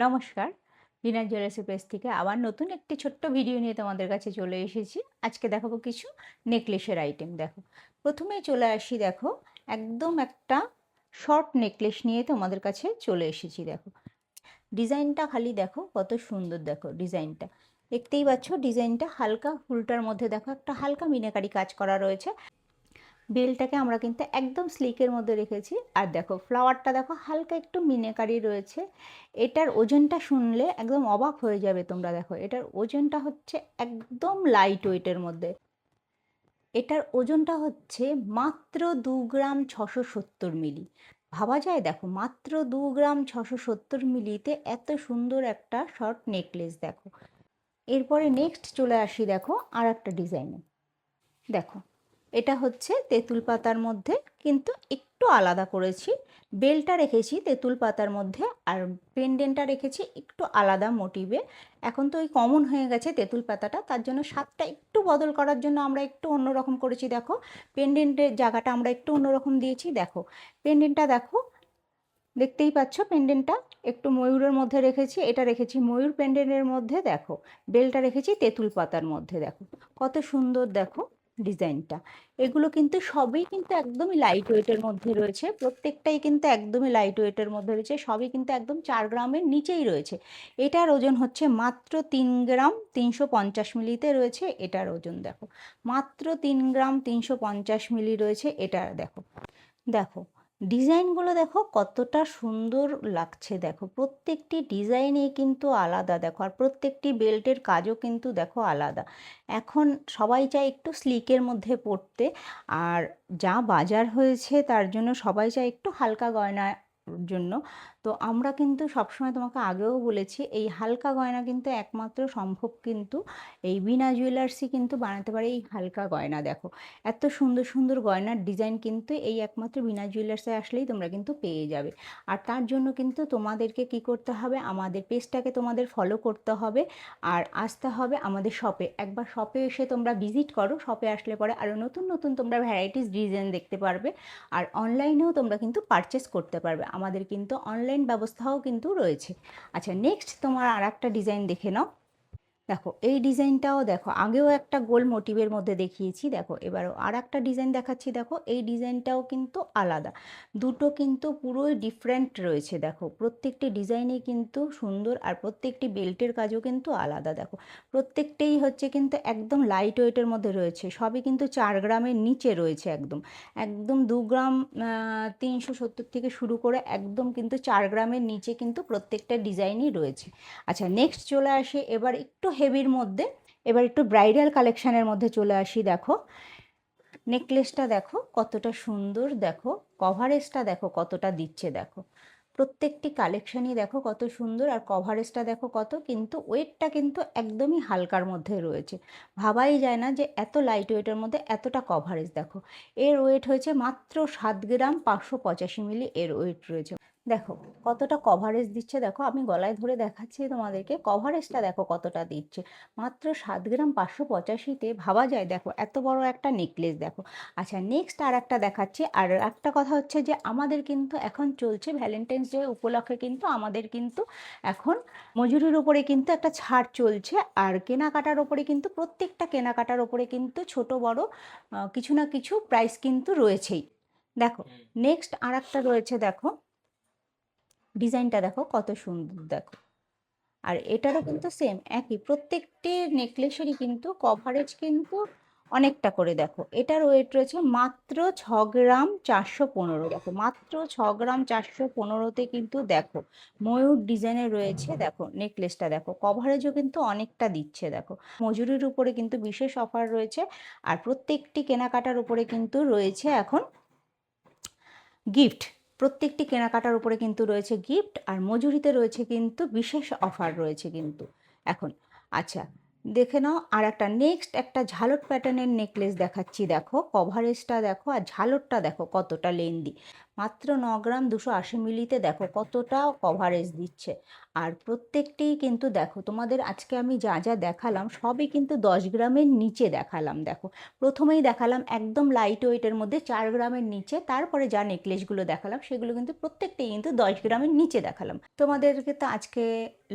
নমস্কার। বিনা jewellers page থেকে আবার নতুন একটি ছোট্ট ভিডিও নিয়ে তোমাদের কাছে চলে এসেছি। আজকে দেখাবো কিছু নেকলেসের আইটেম। দেখো, প্রথমেই চলে আসি। দেখো, একদম একটা শর্ট নেকলেস নিয়ে তোমাদের কাছে চলে এসেছি। দেখো, ডিজাইনটা খালি দেখো কত সুন্দর। দেখো ডিজাইনটা, দেখতেই পাচ্ছ ডিজাইনটা হালকা ফুলটার মধ্যে দেখো একটা হালকা মিনাকারি কাজ করা রয়েছে। বেলটাকে আমরা কিন্তু একদম স্লিকের মধ্যে রেখেছি। আর দেখো ফ্লাওয়ারটা দেখো হালকা একটু মিনাকারি রয়েছে। এটার ওজনটা শুনলে একদম অবাক হয়ে যাবে তোমরা। দেখো এটার ওজনটা হচ্ছে একদম লাইট ওয়েটের মধ্যে। এটার ওজনটা হচ্ছে মাত্র 2 গ্রাম 670 মিলি। ভাবা যায়? দেখো মাত্র 2 গ্রাম 670 মিলিতে এত সুন্দর একটা শর্ট নেকলেস। দেখো এরপরে নেক্সট চলে আসি। দেখো আর একটা ডিজাইনে। দেখো এটা হচ্ছে তেঁতুল পাতার মধ্যে, কিন্তু একটু আলাদা করেছি। বেলটা রেখেছি তেঁতুল পাতার মধ্যে, আর পেন্ডেন্টটা রেখেছি একটু আলাদা মোটিভে। এখন তো ওই কমন হয়ে গেছে তেঁতুল পাতাটা, তার জন্য স্বাদটা একটু বদল করার জন্য আমরা একটু অন্যরকম করেছি। দেখো পেন্ডেন্টের জায়গাটা আমরা একটু অন্যরকম দিয়েছি। দেখো পেন্ডেন্টটা দেখো, দেখতেই পাচ্ছ পেন্ডেন্টটা একটু ময়ূরের মধ্যে রেখেছি। এটা রেখেছি ময়ূর পেন্ডেন্টের মধ্যে। দেখো বেলটা রেখেছি তেঁতুল পাতার মধ্যে। দেখো কত সুন্দর। দেখো ডিজাইনটা, এগুলো কিন্তু সবই কিন্তু একদমই লাইট ওয়েটের মধ্যে রয়েছে। প্রত্যেকটাই কিন্তু একদমই লাইট ওয়েটের মধ্যে রয়েছে। সবই কিন্তু একদম 4 গ্রামের নিচেই রয়েছে। এটার ওজন হচ্ছে মাত্র 3 গ্রাম 350 মিলিতে রয়েছে। এটার ওজন দেখো মাত্র 3 গ্রাম 350 মিলি রয়েছে। এটা দেখো, দেখো ডিজাইনগুলো দেখো কতটা সুন্দর লাগছে। দেখো প্রত্যেকটি ডিজাইনে কিন্তু আলাদা। দেখো আর প্রত্যেকটি বেল্টের কাজও কিন্তু দেখো আলাদা। এখন সবাই চায় একটু স্লিকের মধ্যে পরতে, আর যা বাজার হয়েছে তার জন্য সবাই চায় একটু হালকা গয়না জন্য। তো আমরা কিন্তু সবসময় তোমাকে আগেও বলেছি, এই হালকা গয়না কিন্তু একমাত্র সম্ভব কিন্তু এই বীণা জুয়েলার্সই কিন্তু বানাতে পারে এই হালকা গয়না। দেখো এত সুন্দর সুন্দর গয়নার ডিজাইন কিন্তু এই একমাত্র বীণা জুয়েলার্সে আসলেই তোমরা কিন্তু পেয়ে যাবে। আর তার জন্য কিন্তু তোমাদেরকে কি করতে হবে, আমাদের পেজটাকে তোমাদের ফলো করতে হবে, আর আসতে হবে আমাদের শপে। একবার শপে এসে তোমরা ভিজিট করো। শপে আসলে পরে আরও নতুন নতুন তোমরা ভ্যারাইটিস ডিজাইন দেখতে পারবে। আর অনলাইনেও তোমরা কিন্তু পারচেস করতে পারবে। আমাদের কিন্তু অনলাইন ব্যবস্থাও কিন্তু রয়েছে। আচ্ছা নেক্সট তোমার আর একটা ডিজাইন দেখে নাও। দেখো এই ডিজাইনটাও দেখো, আগেও একটা গোল মোটিভের মধ্যে দেখিয়েছি। দেখো এবারও আর একটা ডিজাইন দেখাচ্ছি। দেখো এই ডিজাইনটাও কিন্তু আলাদা, দুটো কিন্তু পুরোই ডিফারেন্ট রয়েছে। দেখো প্রত্যেকটি ডিজাইনই কিন্তু সুন্দর, আর প্রত্যেকটি বেল্টের কাজও কিন্তু আলাদা। দেখো প্রত্যেকটাই হচ্ছে কিন্তু একদম লাইট ওয়েটের মধ্যে রয়েছে। সবই কিন্তু 4 গ্রামের নিচে রয়েছে। একদম একদম 2 গ্রাম 370 থেকে শুরু করে একদম কিন্তু 4 গ্রামের নিচে কিন্তু প্রত্যেকটা ডিজাইনই রয়েছে। আচ্ছা নেক্সট চলে আসি এবার একটু হেভির মধ্যে। এবার একটু ব্রাইডাল কালেকশানের মধ্যে চলে আসি। দেখো নেকলেসটা দেখো কতটা সুন্দর। দেখো কভারেজটা দেখো কতটা দিচ্ছে। দেখো প্রত্যেকটি কালেকশানই দেখো কত সুন্দর, আর কভারেজটা দেখো কত, কিন্তু ওয়েটটা কিন্তু একদমই হালকার মধ্যে রয়েছে। ভাবাই যায় না যে এত লাইট ওয়েটের মধ্যে এতটা কভারেজ। দেখো এর ওয়েট হয়েছে মাত্র 7 গ্রাম 585 মিলি এর ওয়েট রয়েছে। দেখো কতটা কভারেজ দিচ্ছে। দেখো আমি গলায় ধরে দেখাচ্ছি তোমাদেরকে, কভারেজটা দেখো কতটা দিচ্ছে। মাত্র 7 গ্রাম 585তে ভাবা যায় দেখো এত বড় একটা নেকলেস। দেখো আচ্ছা নেক্সট আর একটা দেখাচ্ছি। আর একটা কথা হচ্ছে যে আমাদের কিন্তু এখন চলছে ভ্যালেন্টাইন্স ডে উপলক্ষে কিন্তু আমাদের কিন্তু এখন মজুরির উপরে কিন্তু একটা ছাড় চলছে। আর কেনাকাটার ওপরে কিন্তু প্রত্যেকটা কেনাকাটার ওপরে কিন্তু ছোট বড় কিছু না কিছু প্রাইস কিন্তু রয়েছেই। দেখো নেক্সট আর একটা রয়েছে। দেখো ডিজাইনটা দেখো কত সুন্দর। দেখো আর এটারও কিন্তু সেম একই, প্রত্যেকটি নেকলেসেরই কিন্তু কভারেজ কিন্তু অনেকটা করে। দেখো এটার ওয়েট রয়েছে মাত্র 6 গ্রাম 415। দেখো মাত্র 6 গ্রাম 415তে কিন্তু দেখো ময়ূর ডিজাইনের রয়েছে। দেখো নেকলেসটা দেখো কভারেজও কিন্তু অনেকটা দিচ্ছে। দেখো মজুরির উপরে কিন্তু বিশেষ অফার রয়েছে, আর প্রত্যেকটি কেনাকাটার উপরে কিন্তু রয়েছে এখন গিফট। প্রত্যেকটি কেনাকাটার উপরে কিন্তু রয়েছে গিফট, আর মজুরিতে রয়েছে কিন্তু বিশেষ অফার রয়েছে কিন্তু এখন। আচ্ছা দেখে নাও আর একটা নেক্সট একটা ঝালট প্যাটার্নের নেকলেস দেখাচ্ছি। দেখো কভারেজটা দেখো, আর ঝালটটা দেখো কতটা লেন্দি। মাত্র 9 গ্রাম 280 মিলিতে দেখো কতটা কভারেজ দিচ্ছে। আর প্রত্যেকটিই কিন্তু দেখো, তোমাদের আজকে আমি যা যা দেখালাম সবই কিন্তু 10 গ্রামের নিচে দেখালাম। দেখো, প্রথমেই দেখালাম একদম লাইট ওয়েটের মধ্যে 4 গ্রামের নিচে, তারপরে যা নেকলেসগুলো দেখালাম সেগুলো কিন্তু প্রত্যেকটাই কিন্তু 10 গ্রামের নিচে দেখালাম। তোমাদেরকে তো আজকে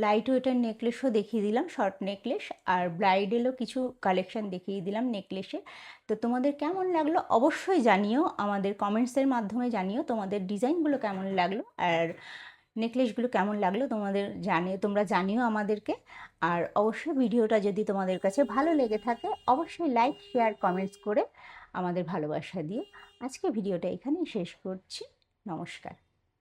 লাইট ওয়েটের নেকলেসও দেখিয়ে দিলাম, শর্ট নেকলেস, আর ব্রাইডেলও কিছু কালেকশন দেখিয়ে দিলাম নেকলেসে। তো তোমাদের কেমন লাগলো অবশ্যই জানিও, আমাদের কমেন্টসের মাধ্যমে জানিও তোমাদের ডিজাইনগুলো কেমন লাগলো আর নেকলেসগুলো কেমন লাগলো তোমরা জানিও আমাদেরকে। আর অবশ্যই ভিডিওটা যদি তোমাদের কাছে ভালো লেগে থাকে অবশ্যই লাইক, শেয়ার, কমেন্টস করে আমাদের ভালোবাসা দিও। আজকে ভিডিওটা এখানেই শেষ করছি। নমস্কার।